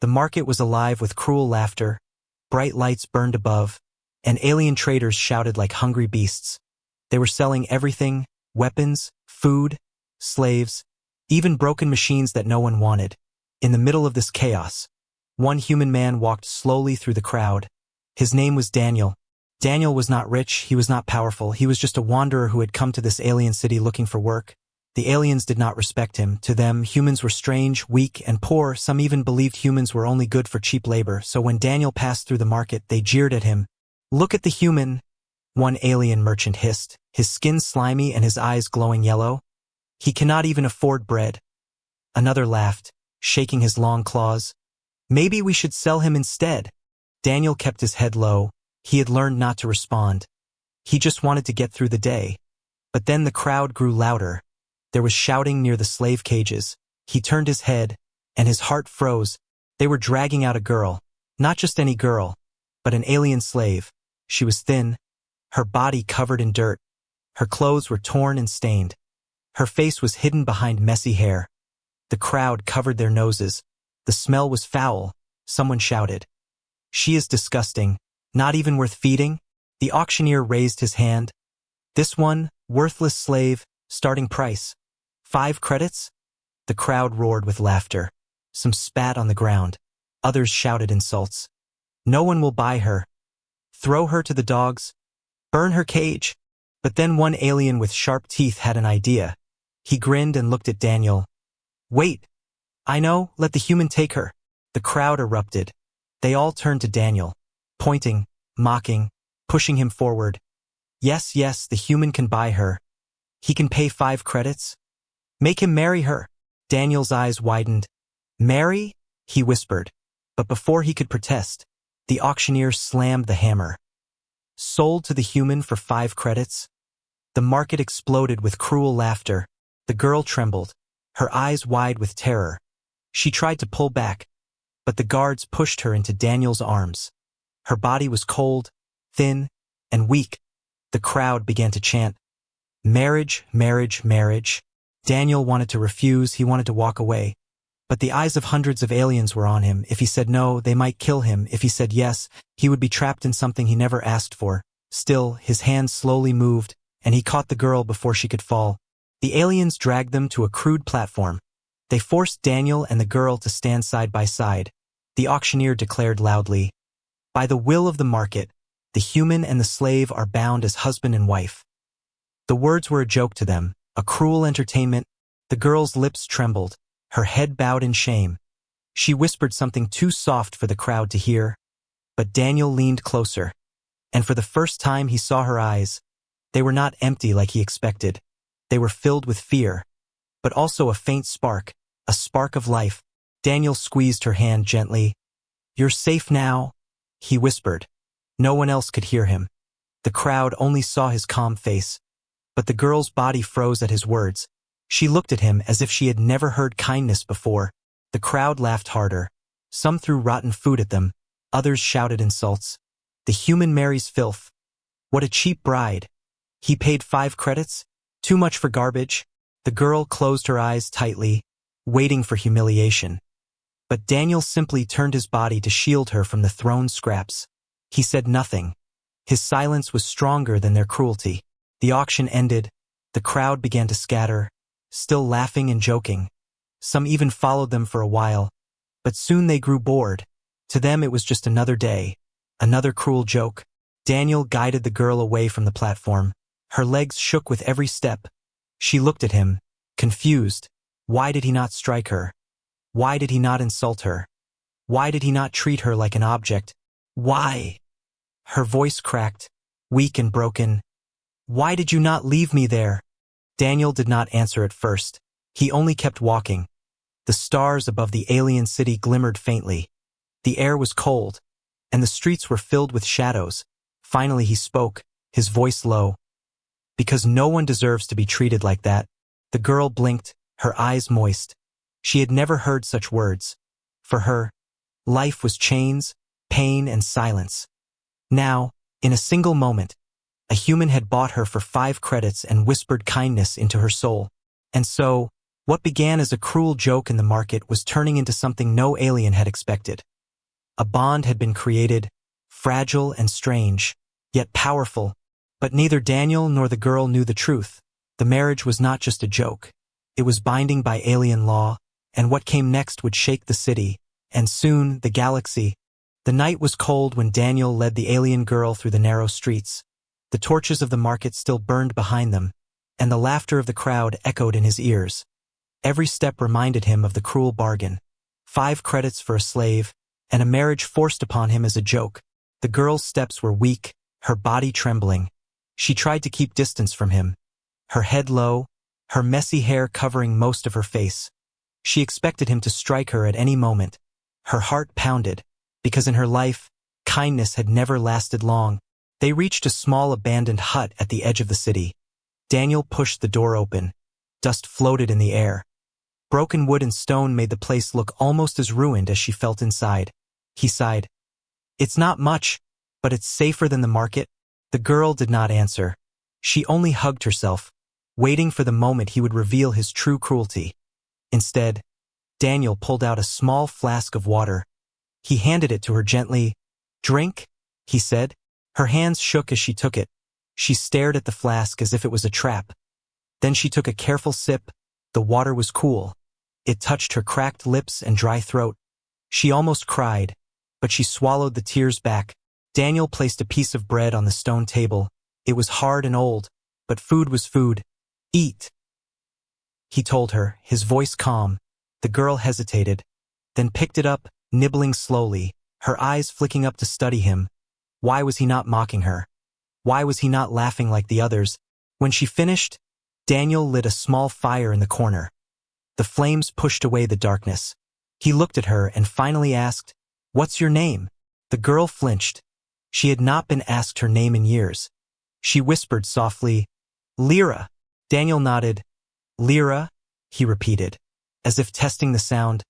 The market was alive with cruel laughter, bright lights burned above, and alien traders shouted like hungry beasts. They were selling everything: weapons, food, slaves, even broken machines that no one wanted. In the middle of this chaos, one human man walked slowly through the crowd. His name was Daniel. Daniel was not rich, he was not powerful, he was just a wanderer who had come to this alien city looking for work. The aliens did not respect him. To them, humans were strange, weak, and poor. Some even believed humans were only good for cheap labor, so when Daniel passed through the market, they jeered at him. "Look at the human," one alien merchant hissed, his skin slimy and his eyes glowing yellow. "He cannot even afford bread." Another laughed, shaking his long claws. "Maybe we should sell him instead." Daniel kept his head low. He had learned not to respond. He just wanted to get through the day. But then the crowd grew louder. There was shouting near the slave cages. He turned his head, and his heart froze. They were dragging out a girl. Not just any girl, but an alien slave. She was thin, her body covered in dirt. Her clothes were torn and stained. Her face was hidden behind messy hair. The crowd covered their noses. The smell was foul. Someone shouted, "She is disgusting. Not even worth feeding?" The auctioneer raised his hand. "This one, worthless slave, starting price. 5 credits?" The crowd roared with laughter. Some spat on the ground. Others shouted insults. "No one will buy her. Throw her to the dogs. Burn her cage." But then one alien with sharp teeth had an idea. He grinned and looked at Daniel. "Wait. I know, let the human take her." The crowd erupted. They all turned to Daniel, pointing, mocking, pushing him forward. "Yes, yes, the human can buy her. He can pay 5 credits. Make him marry her." Daniel's eyes widened. "Marry?" he whispered. But before he could protest, the auctioneer slammed the hammer. "Sold to the human for 5 credits?" The market exploded with cruel laughter. The girl trembled, her eyes wide with terror. She tried to pull back, but the guards pushed her into Daniel's arms. Her body was cold, thin, and weak. The crowd began to chant, "Marriage, marriage, marriage." Daniel wanted to refuse, he wanted to walk away. But the eyes of hundreds of aliens were on him. If he said no, they might kill him. If he said yes, he would be trapped in something he never asked for. Still, his hands slowly moved, and he caught the girl before she could fall. The aliens dragged them to a crude platform. They forced Daniel and the girl to stand side by side. The auctioneer declared loudly, "By the will of the market, the human and the slave are bound as husband and wife." The words were a joke to them, a cruel entertainment. The girl's lips trembled, her head bowed in shame. She whispered something too soft for the crowd to hear. But Daniel leaned closer, and for the first time he saw her eyes. They were not empty like he expected. They were filled with fear, but also a faint spark, a spark of life. Daniel squeezed her hand gently. "You're safe now," he whispered. No one else could hear him. The crowd only saw his calm face. But the girl's body froze at his words. She looked at him as if she had never heard kindness before. The crowd laughed harder. Some threw rotten food at them. Others shouted insults. "The human marries filth. What a cheap bride. He paid 5 credits? Too much for garbage." The girl closed her eyes tightly, waiting for humiliation. But Daniel simply turned his body to shield her from the thrown scraps. He said nothing. His silence was stronger than their cruelty. The auction ended. The crowd began to scatter, still laughing and joking. Some even followed them for a while, but soon they grew bored. To them it was just another day, another cruel joke. Daniel guided the girl away from the platform. Her legs shook with every step. She looked at him, confused. Why did he not strike her? Why did he not insult her? Why did he not treat her like an object? Why? Her voice cracked, weak and broken. "Why did you not leave me there?" Daniel did not answer at first. He only kept walking. The stars above the alien city glimmered faintly. The air was cold, and the streets were filled with shadows. Finally he spoke, his voice low. "Because no one deserves to be treated like that." The girl blinked, her eyes moist. She had never heard such words. For her, life was chains, pain, and silence. Now, in a single moment, a human had bought her for 5 credits and whispered kindness into her soul. And so, What began as a cruel joke in the market was turning into something no alien had expected. A bond had been created, fragile and strange, yet powerful. But neither Daniel nor the girl knew the truth. The marriage was not just a joke. It was binding by alien law, and what came next would shake the city, and soon the galaxy. The night was cold when Daniel led the alien girl through the narrow streets. The torches of the market still burned behind them, and the laughter of the crowd echoed in his ears. Every step reminded him of the cruel bargain. 5 credits for a slave, and a marriage forced upon him as a joke. The girl's steps were weak, her body trembling. She tried to keep distance from him, her head low, her messy hair covering most of her face. She expected him to strike her at any moment. Her heart pounded, because in her life, kindness had never lasted long. They reached a small abandoned hut at the edge of the city. Daniel pushed the door open. Dust floated in the air. Broken wood and stone made the place look almost as ruined as she felt inside. He sighed. "It's not much, but it's safer than the market." The girl did not answer. She only hugged herself, waiting for the moment he would reveal his true cruelty. Instead, Daniel pulled out a small flask of water. He handed it to her gently. "Drink," he said. Her hands shook as she took it. She stared at the flask as if it was a trap. Then she took a careful sip. The water was cool. It touched her cracked lips and dry throat. She almost cried, but she swallowed the tears back. Daniel placed a piece of bread on the stone table. It was hard and old, but food was food. "Eat," he told her, his voice calm. The girl hesitated, then picked it up, nibbling slowly, her eyes flicking up to study him. Why was he not mocking her? Why was he not laughing like the others? When she finished, Daniel lit a small fire in the corner. The flames pushed away the darkness. He looked at her and finally asked, "What's your name?" The girl flinched. She had not been asked her name in years. She whispered softly, "Lyra." Daniel nodded. "Lyra," he repeated, as if testing the sound.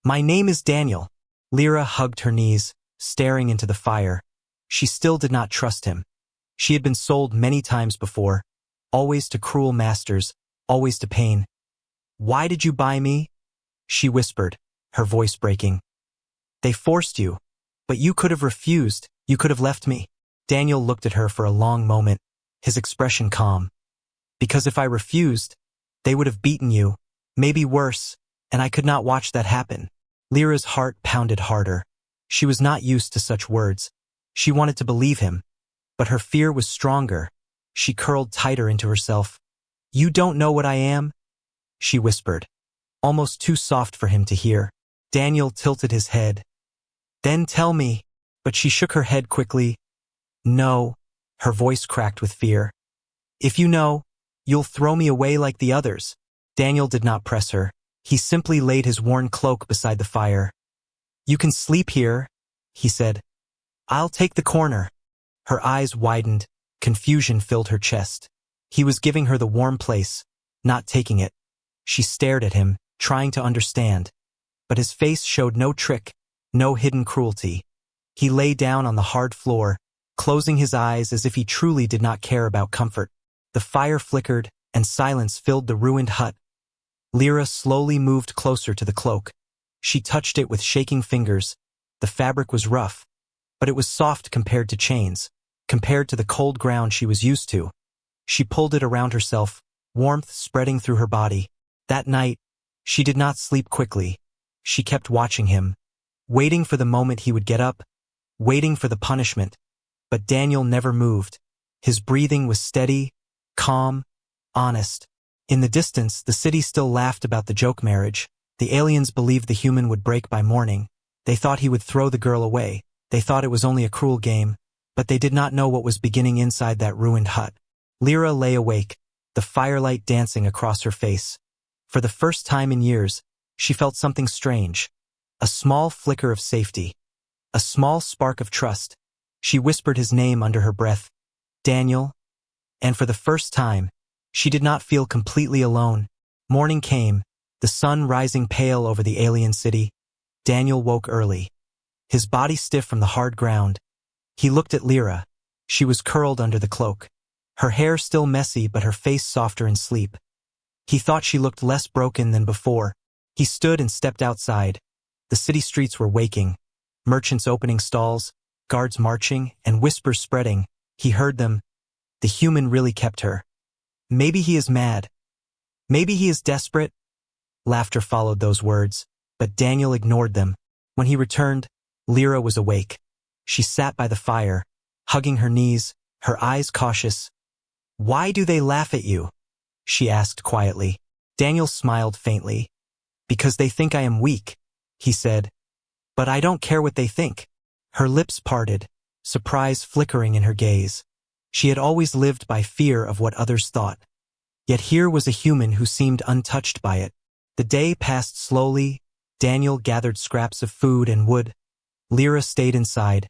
"My name is Daniel." Lyra hugged her knees, staring into the fire. She still did not trust him. She had been sold many times before, always to cruel masters, always to pain. "Why did you buy me?" she whispered, her voice breaking. "They forced you, but you could have refused. You could have left me." Daniel looked at her for a long moment, his expression calm. "Because if I refused, they would have beaten you, maybe worse, and I could not watch that happen." Lyra's heart pounded harder. She was not used to such words. She wanted to believe him, but her fear was stronger. She curled tighter into herself. "You don't know what I am?" she whispered, almost too soft for him to hear. Daniel tilted his head. "Then tell me." But she shook her head quickly. "No," her voice cracked with fear. "If you know, you'll throw me away like the others." Daniel did not press her. He simply laid his worn cloak beside the fire. "You can sleep here," he said. "I'll take the corner." Her eyes widened. Confusion filled her chest. He was giving her the warm place, not taking it. She stared at him, trying to understand. But his face showed no trick, no hidden cruelty. He lay down on the hard floor, closing his eyes as if he truly did not care about comfort. The fire flickered, and silence filled the ruined hut. Lyra slowly moved closer to the cloak. She touched it with shaking fingers. The fabric was rough, but it was soft compared to chains, compared to the cold ground she was used to. She pulled it around herself, warmth spreading through her body. That night, she did not sleep quickly. She kept watching him, waiting for the moment he would get up, waiting for the punishment. But Daniel never moved. His breathing was steady, calm, honest. In the distance, the city still laughed about the joke marriage. The aliens believed the human would break by morning. They thought he would throw the girl away. They thought it was only a cruel game, but they did not know what was beginning inside that ruined hut. Lyra lay awake, the firelight dancing across her face. For the first time in years, she felt something strange. A small flicker of safety. A small spark of trust. She whispered his name under her breath. "Daniel." And for the first time, she did not feel completely alone. Morning came, the sun rising pale over the alien city. Daniel woke early, his body stiff from the hard ground. He looked at Lyra. She was curled under the cloak, her hair still messy but her face softer in sleep. He thought she looked less broken than before. He stood and stepped outside. The city streets were waking. Merchants opening stalls, guards marching, and whispers spreading. He heard them. The human really kept her. Maybe he is mad. Maybe he is desperate. Laughter followed those words, but Daniel ignored them. When he returned, Lyra was awake. She sat by the fire, hugging her knees, her eyes cautious. "Why do they laugh at you?" she asked quietly. Daniel smiled faintly. "Because they think I am weak," he said. "But I don't care what they think." Her lips parted, surprise flickering in her gaze. She had always lived by fear of what others thought. Yet here was a human who seemed untouched by it. The day passed slowly. Daniel gathered scraps of food and wood. Lyra stayed inside,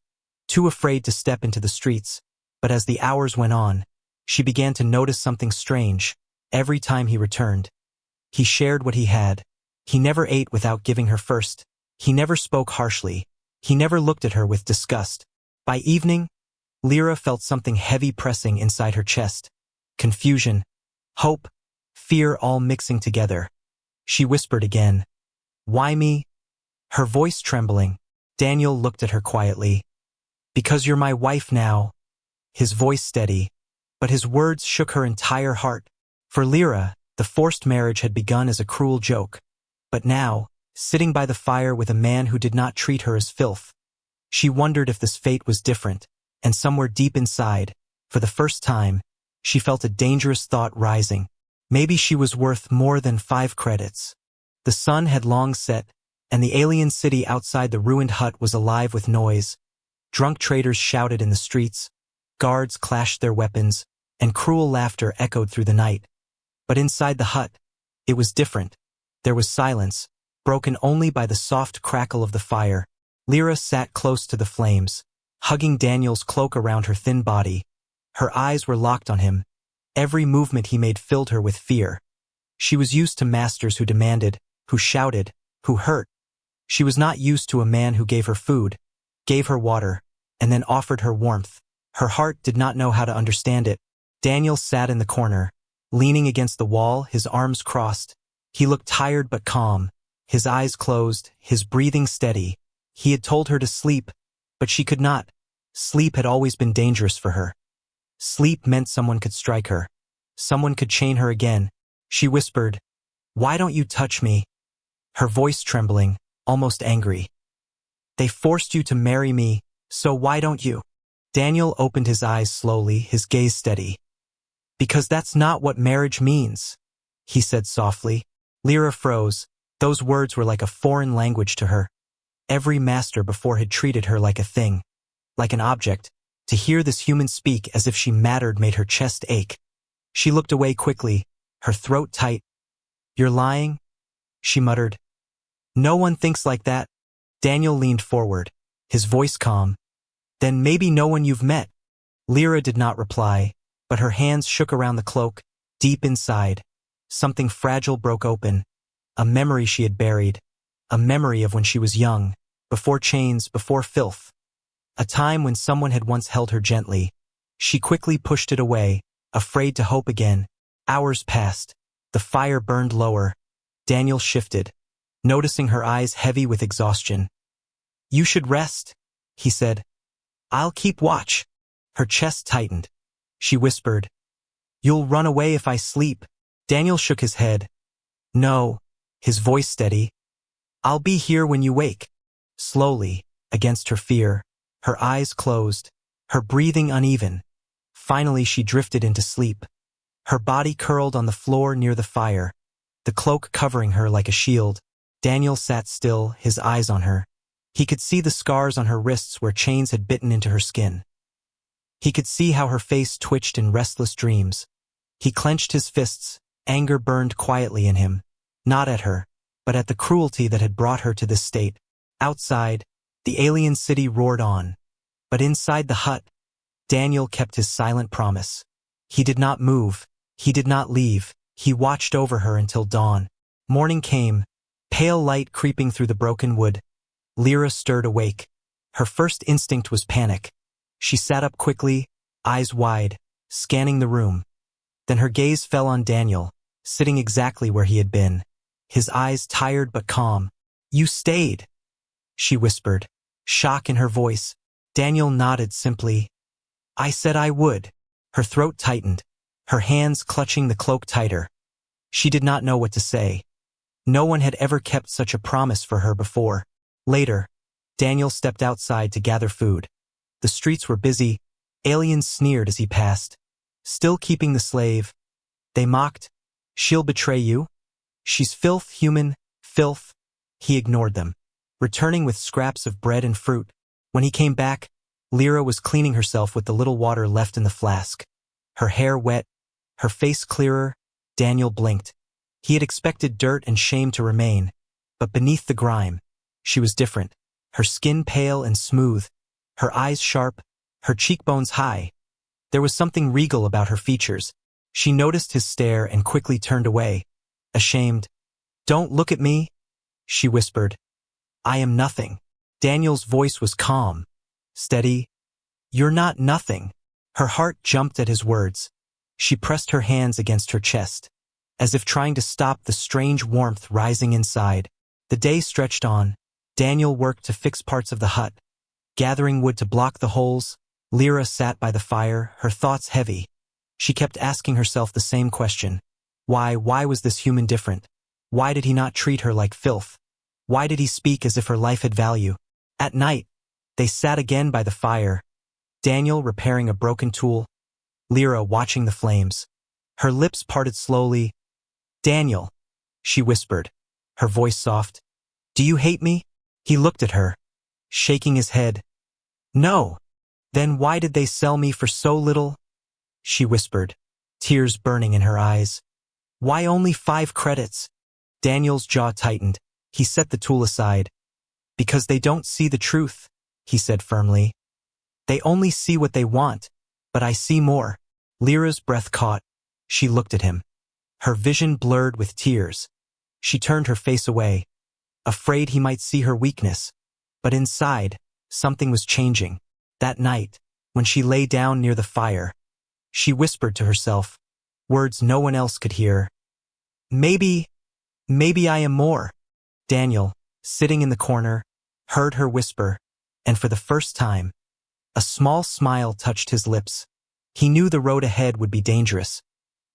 too afraid to step into the streets. But as the hours went on, she began to notice something strange. Every time he returned, he shared what he had. He never ate without giving her first. He never spoke harshly. He never looked at her with disgust. By evening, Lyra felt something heavy pressing inside her chest. Confusion, hope, fear all mixing together. She whispered again, "Why me?" Her voice trembling. Daniel looked at her quietly. "Because you're my wife now." His voice steady, but his words shook her entire heart. For Lyra, the forced marriage had begun as a cruel joke. But now, sitting by the fire with a man who did not treat her as filth, she wondered if this fate was different, and somewhere deep inside, for the first time, she felt a dangerous thought rising. Maybe she was worth more than 5 credits. The sun had long set, and the alien city outside the ruined hut was alive with noise. Drunk traders shouted in the streets, guards clashed their weapons, and cruel laughter echoed through the night. But inside the hut, it was different. There was silence, broken only by the soft crackle of the fire. Lyra sat close to the flames, hugging Daniel's cloak around her thin body. Her eyes were locked on him. Every movement he made filled her with fear. She was used to masters who demanded, who shouted, who hurt. She was not used to a man who gave her food, gave her water, and then offered her warmth. Her heart did not know how to understand it. Daniel sat in the corner, leaning against the wall, his arms crossed. He looked tired but calm, his eyes closed, his breathing steady. He had told her to sleep, but she could not. Sleep had always been dangerous for her. Sleep meant someone could strike her. Someone could chain her again. She whispered, "Why don't you touch me?" Her voice trembling, almost angry. "They forced you to marry me, so why don't you?" Daniel opened his eyes slowly, his gaze steady. "Because that's not what marriage means," he said softly. Lyra froze. Those words were like a foreign language to her. Every master before had treated her like a thing, like an object. To hear this human speak as if she mattered made her chest ache. She looked away quickly, her throat tight. "You're lying?" she muttered. "No one thinks like that." Daniel leaned forward, his voice calm. "Then maybe no one you've met." Lyra did not reply, but her hands shook around the cloak. Deep inside, something fragile broke open. A memory she had buried. A memory of when she was young, before chains, before filth. A time when someone had once held her gently. She quickly pushed it away, afraid to hope again. Hours passed. The fire burned lower. Daniel shifted, noticing her eyes heavy with exhaustion. "You should rest," he said. "I'll keep watch." Her chest tightened. She whispered, "You'll run away if I sleep." Daniel shook his head. "No," his voice steady. "I'll be here when you wake." Slowly, against her fear, her eyes closed, her breathing uneven. Finally she drifted into sleep. Her body curled on the floor near the fire, the cloak covering her like a shield. Daniel sat still, his eyes on her. He could see the scars on her wrists where chains had bitten into her skin. He could see how her face twitched in restless dreams. He clenched his fists, anger burned quietly in him, not at her, but at the cruelty that had brought her to this state. Outside, the alien city roared on. But inside the hut, Daniel kept his silent promise. He did not move. He did not leave. He watched over her until dawn. Morning came, pale light creeping through the broken wood. Lyra stirred awake. Her first instinct was panic. She sat up quickly, eyes wide, scanning the room. Then her gaze fell on Daniel, sitting exactly where he had been, his eyes tired but calm. "You stayed," she whispered, shock in her voice. Daniel nodded simply. "I said I would." Her throat tightened, her hands clutching the cloak tighter. She did not know what to say. No one had ever kept such a promise for her before. Later, Daniel stepped outside to gather food. The streets were busy. Aliens sneered as he passed. Still keeping the slave. They mocked. "She'll betray you? She's filth, human, filth." He ignored them, returning with scraps of bread and fruit. When he came back, Lyra was cleaning herself with the little water left in the flask. Her hair wet, her face clearer. Daniel blinked. He had expected dirt and shame to remain, but beneath the grime, she was different. Her skin pale and smooth, her eyes sharp, her cheekbones high. There was something regal about her features. She noticed his stare and quickly turned away, ashamed. "Don't look at me," she whispered. "I am nothing." Daniel's voice was calm, steady. "You're not nothing." Her heart jumped at his words. She pressed her hands against her chest, as if trying to stop the strange warmth rising inside. The day stretched on. Daniel worked to fix parts of the hut, gathering wood to block the holes. Lyra sat by the fire, her thoughts heavy. She kept asking herself the same question. Why was this human different? Why did he not treat her like filth? Why did he speak as if her life had value? At night, they sat again by the fire, Daniel repairing a broken tool, Lyra watching the flames. Her lips parted slowly. "Daniel," she whispered, her voice soft. "Do you hate me?" He looked at her, shaking his head. "No." "Then why did they sell me for so little?" she whispered, tears burning in her eyes. "Why only 5 credits?" Daniel's jaw tightened. He set the tool aside. "Because they don't see the truth," he said firmly. "They only see what they want, but I see more." Lyra's breath caught. She looked at him, her vision blurred with tears. She turned her face away, afraid he might see her weakness. But inside, something was changing. That night, when she lay down near the fire, she whispered to herself, words no one else could hear. Maybe I am more." Daniel, sitting in the corner, heard her whisper, and for the first time, a small smile touched his lips. He knew the road ahead would be dangerous,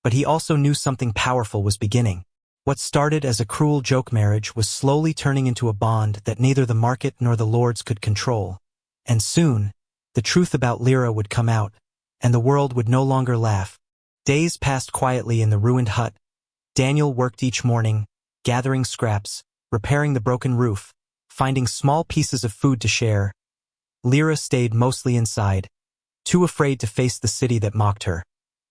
but he also knew something powerful was beginning. What started as a cruel joke marriage was slowly turning into a bond that neither the market nor the lords could control. And soon, the truth about Lyra would come out, and the world would no longer laugh. Days passed quietly in the ruined hut. Daniel worked each morning, gathering scraps, repairing the broken roof, finding small pieces of food to share. Lyra stayed mostly inside, too afraid to face the city that mocked her.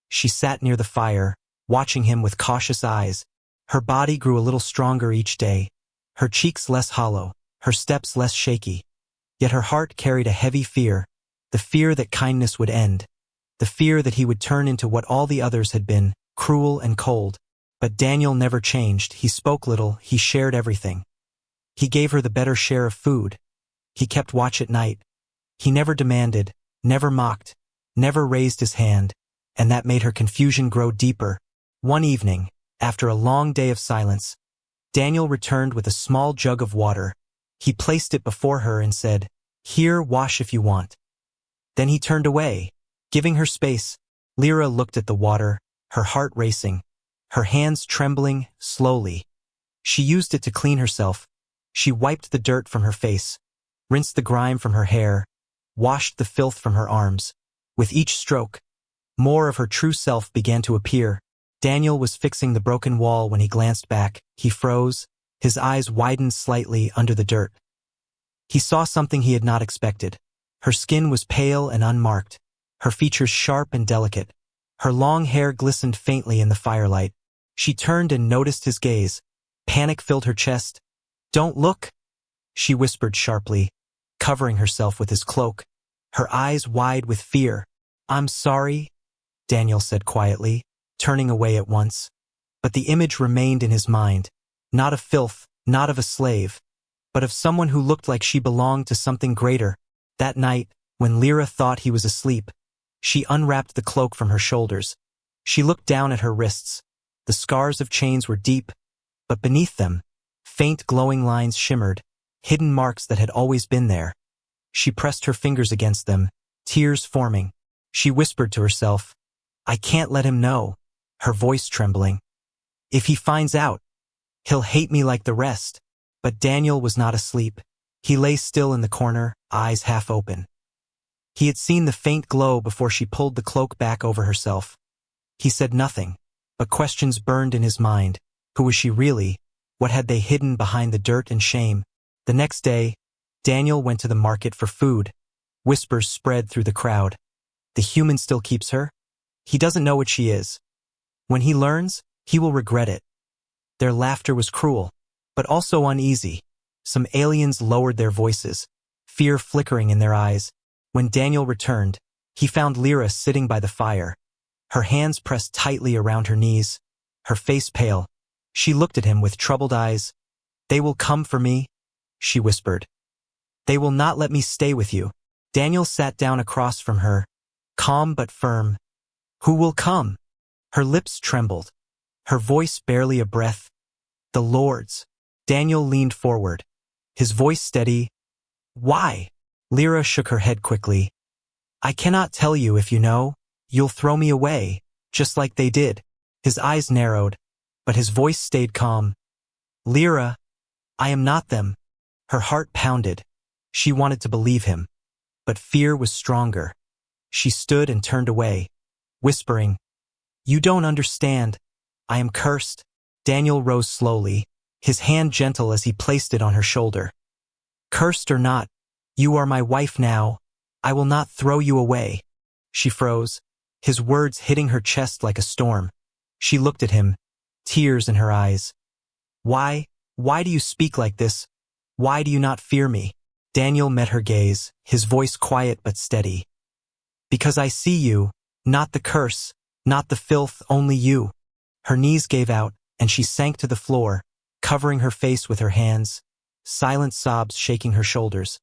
She sat near the fire, watching him with cautious eyes. Her body grew a little stronger each day, her cheeks less hollow, her steps less shaky. Yet her heart carried a heavy fear, the fear that kindness would end, the fear that he would turn into what all the others had been, cruel and cold. But Daniel never changed. He spoke little, he shared everything. He gave her the better share of food. He kept watch at night. He never demanded, never mocked, never raised his hand, and that made her confusion grow deeper. One evening, after a long day of silence, Daniel returned with a small jug of water. He placed it before her and said, "Here, wash if you want." Then he turned away, giving her space. Lyra looked at the water, her heart racing, her hands trembling slowly. She used it to clean herself. She wiped the dirt from her face, rinsed the grime from her hair, washed the filth from her arms. With each stroke, more of her true self began to appear. Daniel was fixing the broken wall when he glanced back. He froze, his eyes widened slightly under the dirt. He saw something he had not expected. Her skin was pale and unmarked, her features sharp and delicate. Her long hair glistened faintly in the firelight. She turned and noticed his gaze. Panic filled her chest. "Don't look," she whispered sharply, covering herself with his cloak, her eyes wide with fear. "I'm sorry," Daniel said quietly, turning away at once. But the image remained in his mind, not of filth, not of a slave, but of someone who looked like she belonged to something greater. That night, when Lyra thought he was asleep, she unwrapped the cloak from her shoulders. She looked down at her wrists. The scars of chains were deep, but beneath them, faint glowing lines shimmered, hidden marks that had always been there. She pressed her fingers against them, tears forming. She whispered to herself, "I can't let him know," her voice trembling. "If he finds out, he'll hate me like the rest." But Daniel was not asleep. He lay still in the corner, eyes half open. He had seen the faint glow before she pulled the cloak back over herself. He said nothing, but questions burned in his mind. Who was she really? What had they hidden behind the dirt and shame? The next day, Daniel went to the market for food. Whispers spread through the crowd. The human still keeps her? He doesn't know what she is. When he learns, he will regret it. Their laughter was cruel, but also uneasy. Some aliens lowered their voices, fear flickering in their eyes. When Daniel returned, he found Lyra sitting by the fire, her hands pressed tightly around her knees, her face pale. She looked at him with troubled eyes. "They will come for me," she whispered. "They will not let me stay with you." Daniel sat down across from her, calm but firm. "Who will come?" Her lips trembled, her voice barely a breath. "The Lords." Daniel leaned forward, his voice steady. "Why?" Lyra shook her head quickly. "I cannot tell you. If you know, you'll throw me away, just like they did." His eyes narrowed, but his voice stayed calm. "Lyra, I am not them." Her heart pounded. She wanted to believe him, but fear was stronger. She stood and turned away, whispering, "You don't understand. I am cursed." Daniel rose slowly, his hand gentle as he placed it on her shoulder. "Cursed or not, you are my wife now. I will not throw you away." She froze, his words hitting her chest like a storm. She looked at him, tears in her eyes. Why do you speak like this? Why do you not fear me?" Daniel met her gaze, his voice quiet but steady. "Because I see you, not the curse, not the filth, only you." Her knees gave out, and she sank to the floor, covering her face with her hands, silent sobs shaking her shoulders.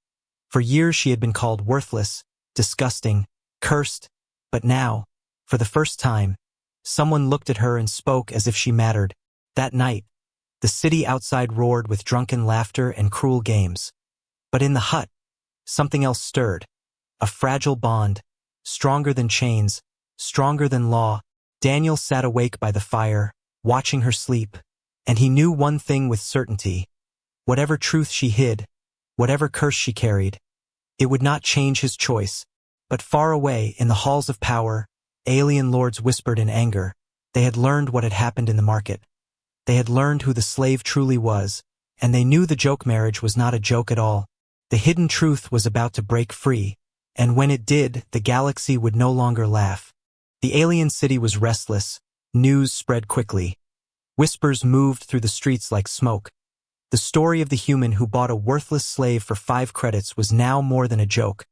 For years she had been called worthless, disgusting, cursed, but now, for the first time, someone looked at her and spoke as if she mattered. That night, the city outside roared with drunken laughter and cruel games. But in the hut, something else stirred. A fragile bond, stronger than chains, stronger than law. Daniel sat awake by the fire, watching her sleep, and he knew one thing with certainty. Whatever truth she hid, whatever curse she carried, it would not change his choice. But far away, in the halls of power, alien lords whispered in anger. They had learned what had happened in the market. They had learned who the slave truly was, and they knew the joke marriage was not a joke at all. The hidden truth was about to break free, and when it did, the galaxy would no longer laugh. The alien city was restless. News spread quickly. Whispers moved through the streets like smoke. The story of the human who bought a worthless slave for 5 credits was now more than a joke.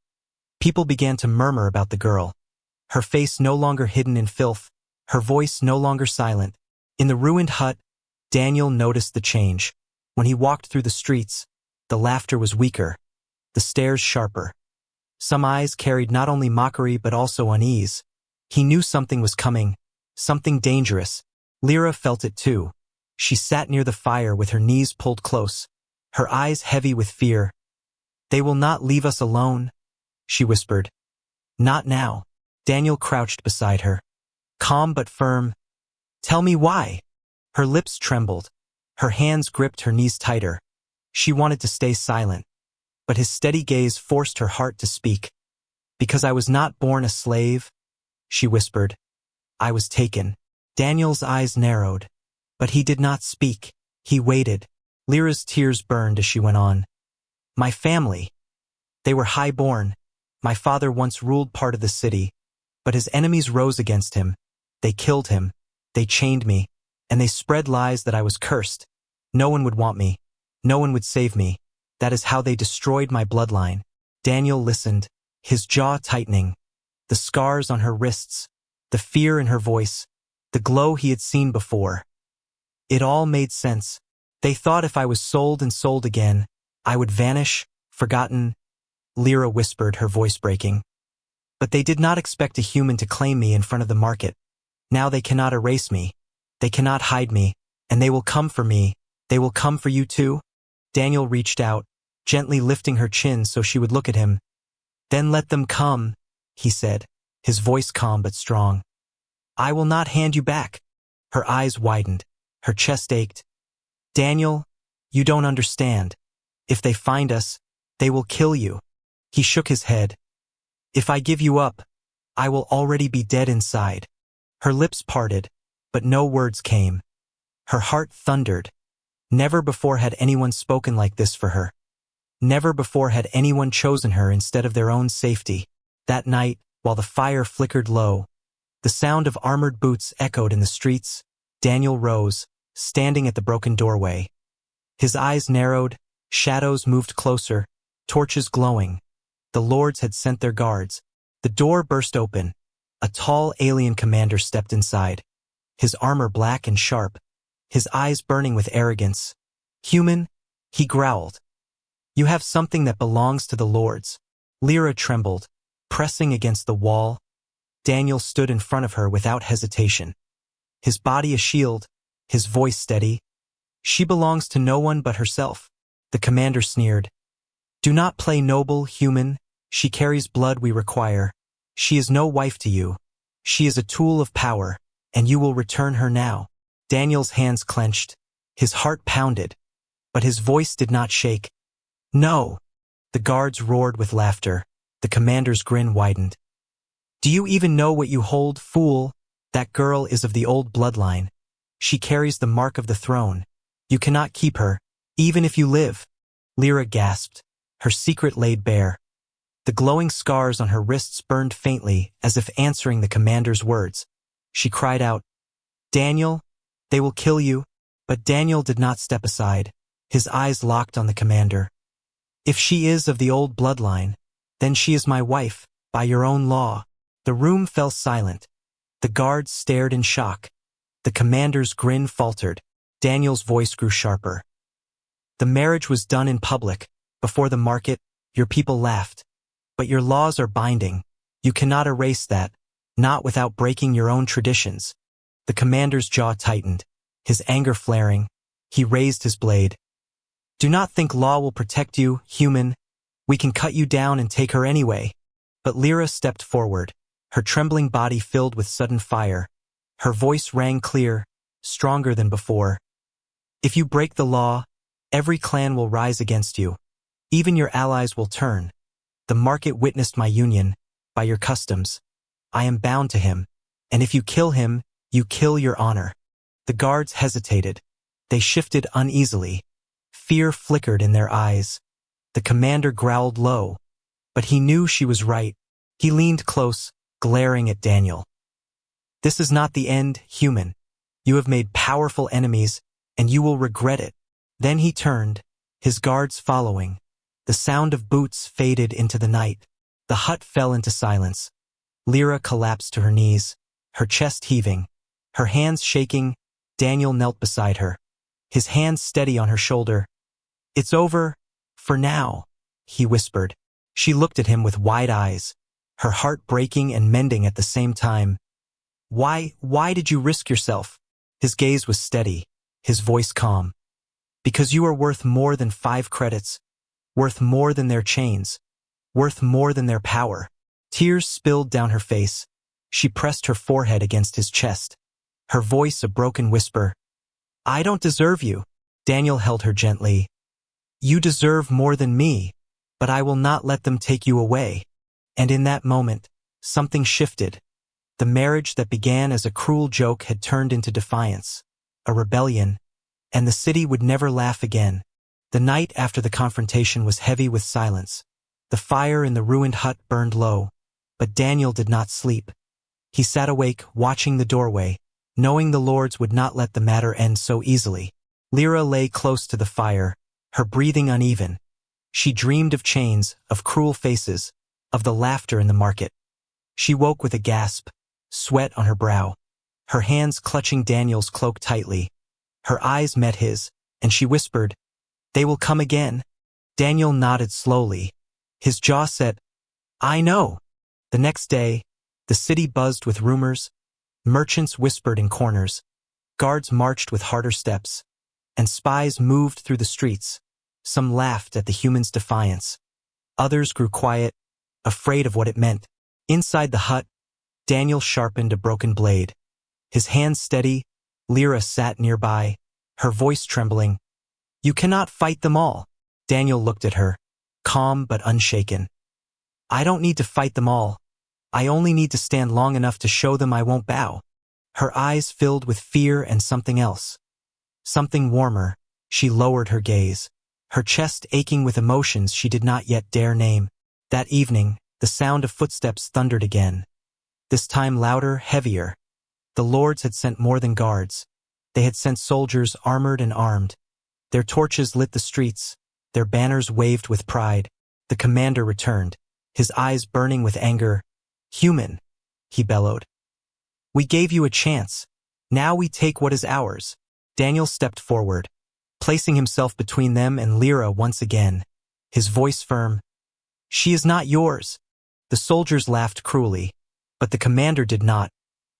People began to murmur about the girl. Her face no longer hidden in filth, her voice no longer silent. In the ruined hut, Daniel noticed the change. When he walked through the streets, the laughter was weaker, the stares sharper. Some eyes carried not only mockery but also unease. He knew something was coming, something dangerous. Lyra felt it too. She sat near the fire with her knees pulled close, her eyes heavy with fear. "They will not leave us alone," she whispered. "Not now." Daniel crouched beside her, calm but firm. "Tell me why." Her lips trembled. Her hands gripped her knees tighter. She wanted to stay silent, but his steady gaze forced her heart to speak. "Because I was not born a slave," she whispered. "I was taken." Daniel's eyes narrowed, but he did not speak. He waited. Lyra's tears burned as she went on. "My family. They were high-born. My father once ruled part of the city, but his enemies rose against him. They killed him. They chained me, and they spread lies that I was cursed. No one would want me. No one would save me. That is how they destroyed my bloodline." Daniel listened, his jaw tightening. The scars on her wrists, the fear in her voice, the glow he had seen before. It all made sense. They thought if I was sold and sold again, I would vanish, forgotten. Lyra whispered, her voice breaking. "But they did not expect a human to claim me in front of the market. Now they cannot erase me. They cannot hide me, and they will come for me. They will come for you too? Daniel reached out, gently lifting her chin so she would look at him. Then let them come, he said, his voice calm but strong. I will not hand you back. Her eyes widened. Her chest ached. Daniel, you don't understand. If they find us, they will kill you. He shook his head. If I give you up, I will already be dead inside. Her lips parted, but no words came. Her heart thundered. Never before had anyone spoken like this for her. Never before had anyone chosen her instead of their own safety. That night, while the fire flickered low, the sound of armored boots echoed in the streets. Daniel rose, standing at the broken doorway. His eyes narrowed, shadows moved closer, torches glowing. The lords had sent their guards. The door burst open. A tall alien commander stepped inside, his armor black and sharp, his eyes burning with arrogance. Human, he growled. You have something that belongs to the lords. Lyra trembled, pressing against the wall. Daniel stood in front of her without hesitation. His body a shield, his voice steady. She belongs to no one but herself. The commander sneered. Do not play noble, human. She carries blood we require. She is no wife to you. She is a tool of power, and you will return her now. Daniel's hands clenched. His heart pounded, but his voice did not shake. No! The guards roared with laughter. The commander's grin widened. Do you even know what you hold, fool? That girl is of the old bloodline. She carries the mark of the throne. You cannot keep her, even if you live. Lyra gasped, her secret laid bare. The glowing scars on her wrists burned faintly as if answering the commander's words. She cried out, Daniel, they will kill you. But Daniel did not step aside. His eyes locked on the commander. If she is of the old bloodline, then she is my wife, by your own law. The room fell silent. The guards stared in shock. The commander's grin faltered. Daniel's voice grew sharper. The marriage was done in public. Before the market, your people laughed. But your laws are binding. You cannot erase that, not without breaking your own traditions. The commander's jaw tightened, his anger flaring. He raised his blade. Do not think law will protect you, human. We can cut you down and take her anyway. But Lyra stepped forward, her trembling body filled with sudden fire. Her voice rang clear, stronger than before. If you break the law, every clan will rise against you. Even your allies will turn. The market witnessed my union, by your customs. I am bound to him, and if you kill him, you kill your honor. The guards hesitated. They shifted uneasily. Fear flickered in their eyes. The commander growled low, but he knew she was right. He leaned close, glaring at Daniel. This is not the end, human. You have made powerful enemies, and you will regret it. Then he turned, his guards following. The sound of boots faded into the night. The hut fell into silence. Lyra collapsed to her knees, her chest heaving, her hands shaking. Daniel knelt beside her, his hands steady on her shoulder. It's over, for now, he whispered. She looked at him with wide eyes, her heart breaking and mending at the same time. Why did you risk yourself? His gaze was steady, his voice calm. Because you are worth more than 5 credits, worth more than their chains, worth more than their power. Tears spilled down her face. She pressed her forehead against his chest, her voice a broken whisper. I don't deserve you. Daniel held her gently. You deserve more than me, but I will not let them take you away. And in that moment, something shifted. The marriage that began as a cruel joke had turned into defiance, a rebellion, and the city would never laugh again. The night after the confrontation was heavy with silence. The fire in the ruined hut burned low, but Daniel did not sleep. He sat awake, watching the doorway, knowing the lords would not let the matter end so easily. Lyra lay close to the fire, her breathing uneven. She dreamed of chains, of cruel faces, of the laughter in the market. She woke with a gasp, sweat on her brow, her hands clutching Daniel's cloak tightly. Her eyes met his, and she whispered, They will come again. Daniel nodded slowly, his jaw set. I know. The next day, the city buzzed with rumors. Merchants whispered in corners. Guards marched with harder steps, and spies moved through the streets. Some laughed at the humans' defiance. Others grew quiet, afraid of what it meant. Inside the hut, Daniel sharpened a broken blade. His hands steady, Lyra sat nearby, her voice trembling. "You cannot fight them all." Daniel looked at her, calm but unshaken. "I don't need to fight them all. I only need to stand long enough to show them I won't bow." Her eyes filled with fear and something else. Something warmer. She lowered her gaze, her chest aching with emotions she did not yet dare name. That evening, the sound of footsteps thundered again. This time louder, heavier. The lords had sent more than guards. They had sent soldiers armored and armed. Their torches lit the streets. Their banners waved with pride. The commander returned, his eyes burning with anger. "Human," he bellowed. "We gave you a chance. Now we take what is ours." Daniel stepped forward, placing himself between them and Lyra once again, his voice firm. "She is not yours." The soldiers laughed cruelly, but the commander did not.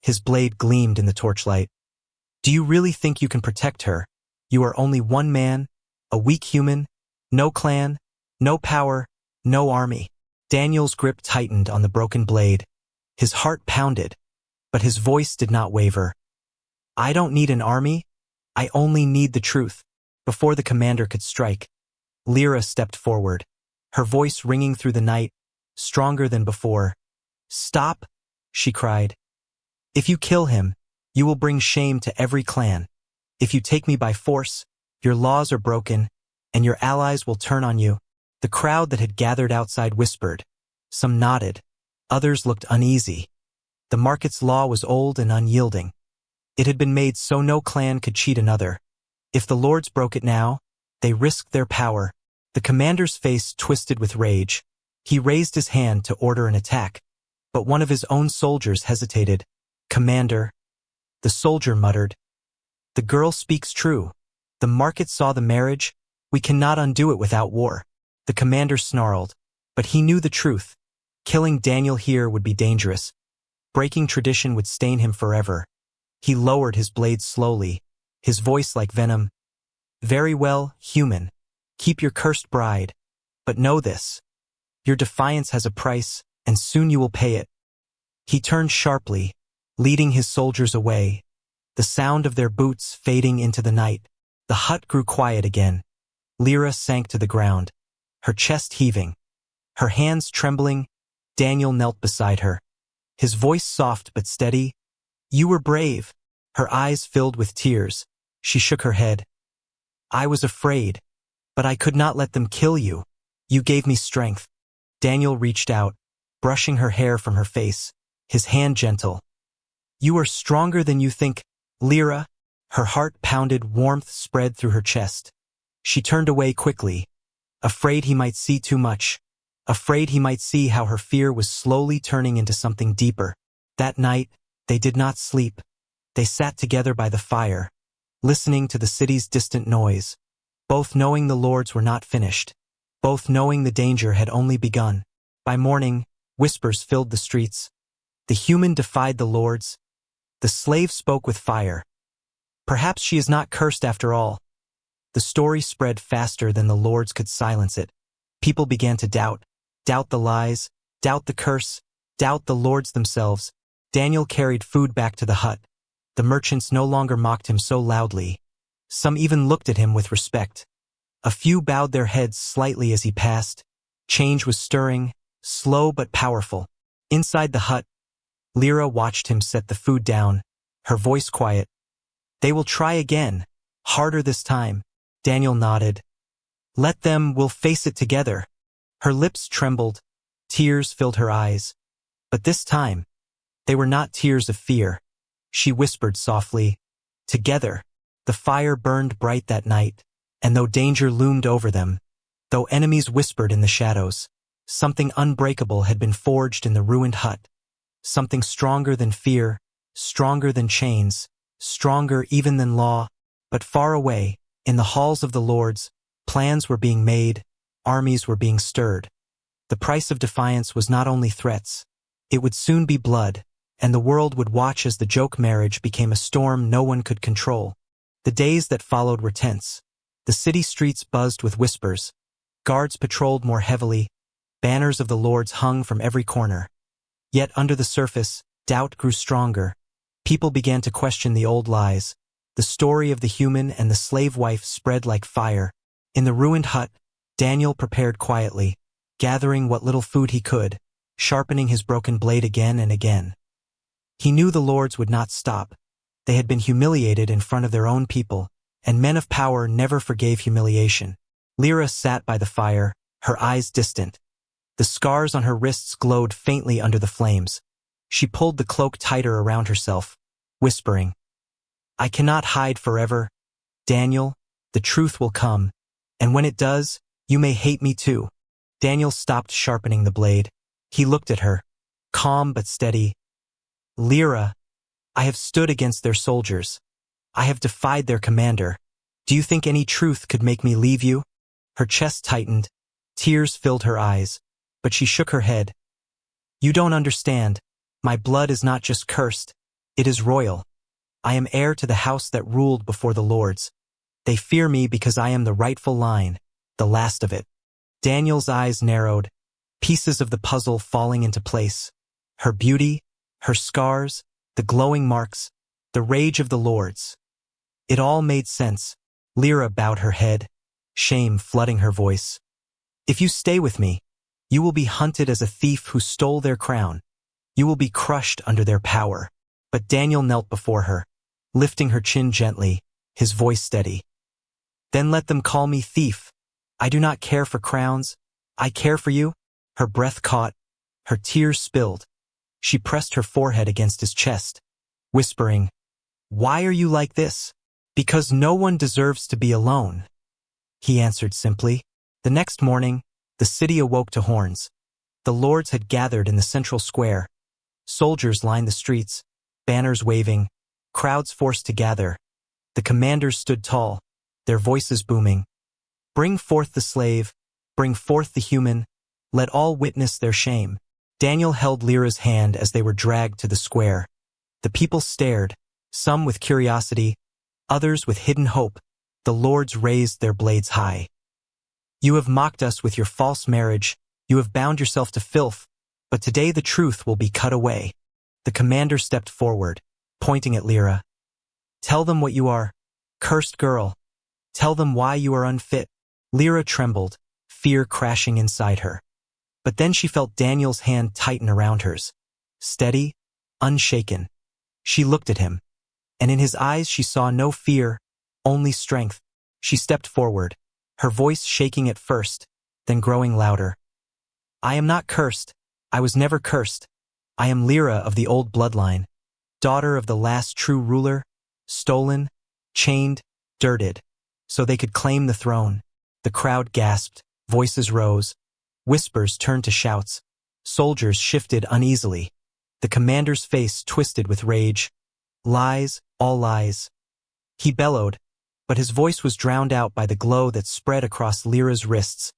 His blade gleamed in the torchlight. "Do you really think you can protect her? You are only one man, a weak human, no clan, no power, no army." Daniel's grip tightened on the broken blade. His heart pounded, but his voice did not waver. "I don't need an army. I only need the truth." Before the commander could strike, Lyra stepped forward, her voice ringing through the night, stronger than before. "Stop," she cried. "If you kill him, you will bring shame to every clan. If you take me by force, your laws are broken, and your allies will turn on you." The crowd that had gathered outside whispered. Some nodded. Others looked uneasy. The market's law was old and unyielding. It had been made so no clan could cheat another. If the lords broke it now, they risked their power. The commander's face twisted with rage. He raised his hand to order an attack, but one of his own soldiers hesitated. "Commander," the soldier muttered. "The girl speaks true. The market saw the marriage. We cannot undo it without war." The commander snarled, but he knew the truth. Killing Daniel here would be dangerous. Breaking tradition would stain him forever. He lowered his blade slowly, his voice like venom. "Very well, human. Keep your cursed bride. But know this. Your defiance has a price, and soon you will pay it." He turned sharply, leading his soldiers away, the sound of their boots fading into the night. The hut grew quiet again. Lyra sank to the ground, her chest heaving, her hands trembling. Daniel knelt beside her, his voice soft but steady. "You were brave." Her eyes filled with tears. She shook her head. "I was afraid, but I could not let them kill you. You gave me strength." Daniel reached out, brushing her hair from her face, his hand gentle. "You are stronger than you think, Lyra." Her heart pounded, warmth spread through her chest. She turned away quickly, afraid he might see too much, afraid he might see how her fear was slowly turning into something deeper. That night, they did not sleep. They sat together by the fire, listening to the city's distant noise, both knowing the lords were not finished, both knowing the danger had only begun. By morning, whispers filled the streets. The human defied the lords. The slave spoke with fire. Perhaps she is not cursed after all. The story spread faster than the lords could silence it. People began to doubt the lies, doubt the curse, doubt the lords themselves. Daniel carried food back to the hut. The merchants no longer mocked him so loudly. Some even looked at him with respect. A few bowed their heads slightly as he passed. Change was stirring, slow but powerful. Inside the hut, Lyra watched him set the food down, her voice quiet. "They will try again, harder this time." Daniel nodded. "Let them, we'll face it together." Her lips trembled, tears filled her eyes. But this time, they were not tears of fear. She whispered softly, "Together." The fire burned bright that night, and though danger loomed over them, though enemies whispered in the shadows, something unbreakable had been forged in the ruined hut. Something stronger than fear, stronger than chains, stronger even than law. But far away, in the halls of the lords, plans were being made, armies were being stirred. The price of defiance was not only threats. It would soon be blood, and the world would watch as the joke marriage became a storm no one could control. The days that followed were tense. The city streets buzzed with whispers. Guards patrolled more heavily. Banners of the lords hung from every corner. Yet under the surface, doubt grew stronger. People began to question the old lies. The story of the human and the slave wife spread like fire. In the ruined hut, Daniel prepared quietly, gathering what little food he could, sharpening his broken blade again and again. He knew the lords would not stop. They had been humiliated in front of their own people, and men of power never forgave humiliation. Lyra sat by the fire, her eyes distant. The scars on her wrists glowed faintly under the flames. She pulled the cloak tighter around herself, whispering, "I cannot hide forever. Daniel, the truth will come, and when it does, you may hate me too." Daniel stopped sharpening the blade. He looked at her, calm but steady. "Lyra, I have stood against their soldiers. I have defied their commander. Do you think any truth could make me leave you?" Her chest tightened. Tears filled her eyes, but she shook her head. "You don't understand. My blood is not just cursed. It is royal. I am heir to the house that ruled before the lords. They fear me because I am the rightful line, the last of it." Daniel's eyes narrowed, pieces of the puzzle falling into place. Her beauty, her scars, the glowing marks, the rage of the lords. It all made sense. Lyra bowed her head, shame flooding her voice. "If you stay with me, you will be hunted as a thief who stole their crown. You will be crushed under their power." But Daniel knelt before her, lifting her chin gently, his voice steady. "Then let them call me thief. I do not care for crowns. I care for you." Her breath caught, her tears spilled. She pressed her forehead against his chest, whispering, "Why are you like this?" "Because no one deserves to be alone," he answered simply. The next morning, the city awoke to horns. The lords had gathered in the central square. Soldiers lined the streets, banners waving, crowds forced to gather. The commanders stood tall, their voices booming. "Bring forth the slave, bring forth the human, let all witness their shame." Daniel held Lyra's hand as they were dragged to the square. The people stared, some with curiosity, others with hidden hope. The lords raised their blades high. "You have mocked us with your false marriage, you have bound yourself to filth, but today the truth will be cut away." The commander stepped forward, pointing at Lyra. "Tell them what you are, cursed girl. Tell them why you are unfit." Lyra trembled, fear crashing inside her. But then she felt Daniel's hand tighten around hers. Steady, unshaken. She looked at him, and in his eyes she saw no fear, only strength. She stepped forward, her voice shaking at first, then growing louder. "I am not cursed. I was never cursed. I am Lyra of the old bloodline, daughter of the last true ruler, stolen, chained, dirted, so they could claim the throne." The crowd gasped, voices rose. Whispers turned to shouts. Soldiers shifted uneasily. The commander's face twisted with rage. "Lies, all lies." He bellowed, but his voice was drowned out by the glow that spread across Lyra's wrists,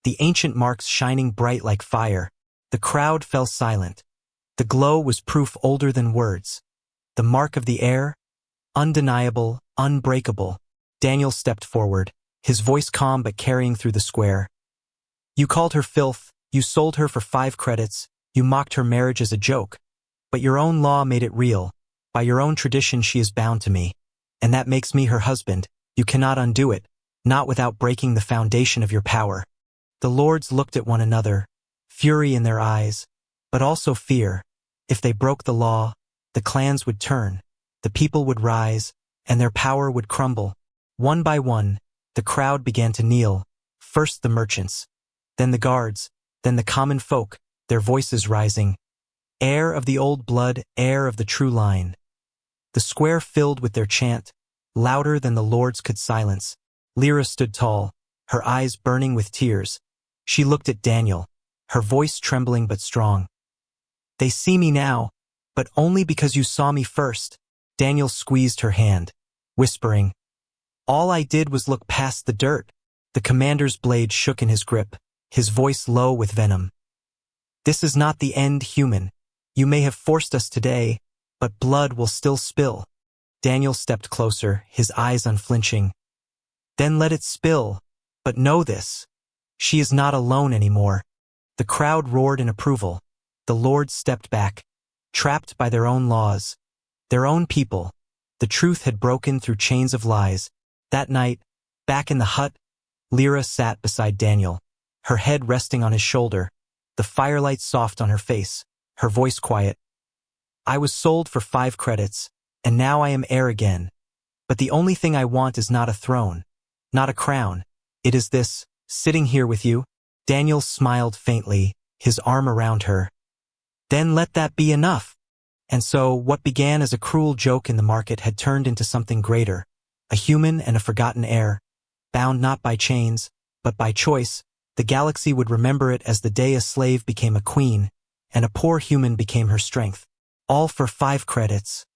the ancient marks shining bright like fire. The crowd fell silent. The glow was proof older than words. The mark of the heir? Undeniable, unbreakable. Daniel stepped forward, his voice calm but carrying through the square. "You called her filth, you sold her for 5 credits, you mocked her marriage as a joke. But your own law made it real. By your own tradition she is bound to me. And that makes me her husband. You cannot undo it, not without breaking the foundation of your power." The lords looked at one another, fury in their eyes, but also fear. If they broke the law, the clans would turn, the people would rise, and their power would crumble. One by one, the crowd began to kneel, first the merchants, then the guards, then the common folk, their voices rising. "Heir of the old blood, heir of the true line." The square filled with their chant, louder than the lords could silence. Lyra stood tall, her eyes burning with tears. She looked at Daniel, her voice trembling but strong. "They see me now, but only because you saw me first." Daniel squeezed her hand, whispering, "All I did was look past the dirt." The commander's blade shook in his grip, his voice low with venom. "This is not the end, human. You may have forced us today, but blood will still spill. Daniel stepped closer, his eyes unflinching. Then let it spill, but know this. She is not alone anymore. The crowd roared in approval. The lords stepped back, trapped by their own laws, their own people. The truth had broken through chains of lies. That night, back in the hut, Lyra sat beside Daniel, her head resting on his shoulder, the firelight soft on her face, her voice quiet. I was sold for 5 credits, and now I am heir again. But the only thing I want is not a throne, not a crown. It is this, sitting here with you. Daniel smiled faintly, his arm around her. Then let that be enough. And so, what began as a cruel joke in the market had turned into something greater, a human and a forgotten heir, bound not by chains, but by choice. The galaxy would remember it as the day a slave became a queen, and a poor human became her strength. All for 5 credits.